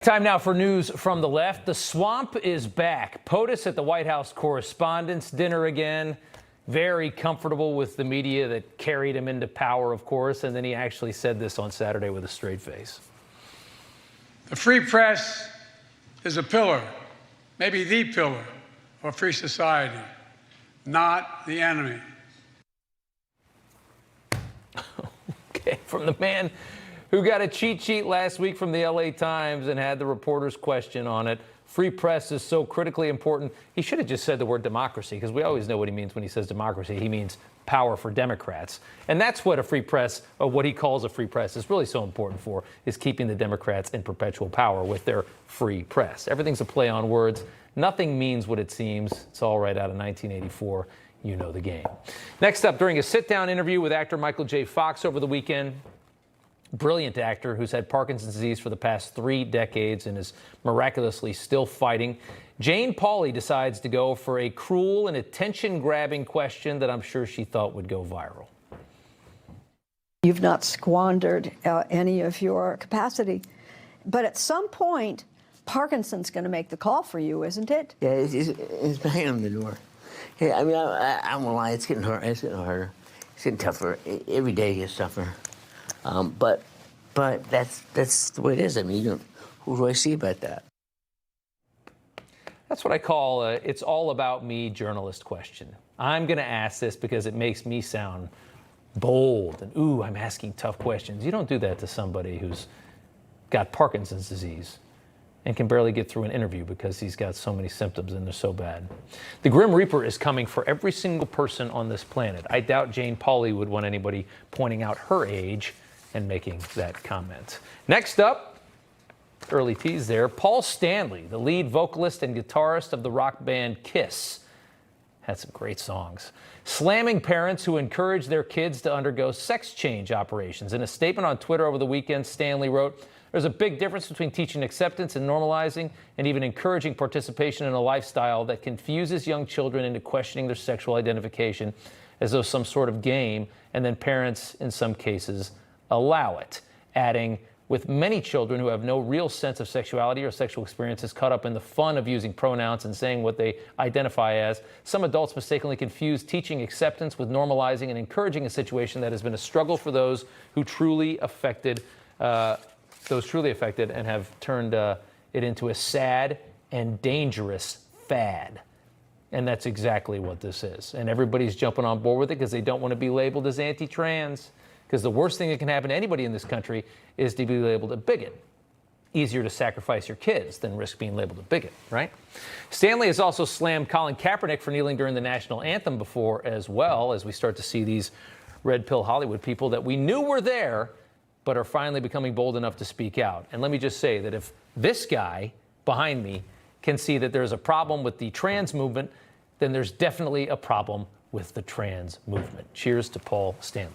Time now for news from the left. The swamp is back. POTUS at the White House Correspondents' Dinner again. Very comfortable with the media that carried him into power, of course, and then he actually said this on Saturday with a straight face. The free press is a pillar, maybe the pillar of free society, not the enemy. Okay, from the man who got a cheat sheet last week from the LA Times and had the reporter's question on it. Free press is so critically important. He should have just said the word democracy, because we always know what he means when he says democracy. He means power for Democrats. And that's what a free press, or what he calls a free press, is really so important for, is keeping the Democrats in perpetual power with their free press. Everything's a play on words. Nothing means what it seems. It's all right out of 1984. You know the game. Next up, during a sit-down interview with actor Michael J. Fox over the weekend, brilliant actor who's had Parkinson's disease for the past 3 decades and is miraculously still fighting, Jane Pauley decides to go for a cruel and attention-grabbing question that I'm sure she thought would go viral. You've not squandered any of your capacity, but at some point, Parkinson's going to make the call for you, isn't it? Yeah, it's banging on the door. Yeah, I mean, I won't lie, it's getting hard. It's getting harder. It's getting tougher. Every day gets tougher. But that's the way it is. I mean, who do I see about that? That's what I call it's all about me journalist question. I'm going to ask this because it makes me sound bold and, ooh, I'm asking tough questions. You don't do that to somebody who's got Parkinson's disease and can barely get through an interview because he's got so many symptoms and they're so bad. The Grim Reaper is coming for every single person on this planet. I doubt Jane Pauley would want anybody pointing out her age and making that comment. Next up, early tease there, Paul Stanley, the lead vocalist and guitarist of the rock band Kiss, had some great songs, slamming parents who encourage their kids to undergo sex change operations. In a statement on Twitter over the weekend, Stanley wrote, "There's a big difference between teaching acceptance and normalizing and even encouraging participation in a lifestyle that confuses young children into questioning their sexual identification as though some sort of game, and then parents, in some cases, allow it," adding, "With many children who have no real sense of sexuality or sexual experiences caught up in the fun of using pronouns and saying what they identify as, some adults mistakenly confuse teaching acceptance with normalizing and encouraging a situation that has been a struggle for those truly affected and have turned it into a sad and dangerous fad." And that's exactly what this is. And everybody's jumping on board with it because they don't want to be labeled as anti-trans. Because the worst thing that can happen to anybody in this country is to be labeled a bigot. Easier to sacrifice your kids than risk being labeled a bigot, right? Stanley has also slammed Colin Kaepernick for kneeling during the national anthem before, as well, as we start to see these red pill Hollywood people that we knew were there, but are finally becoming bold enough to speak out. And let me just say that if this guy behind me can see that there's a problem with the trans movement, then there's definitely a problem with the trans movement. Cheers to Paul Stanley.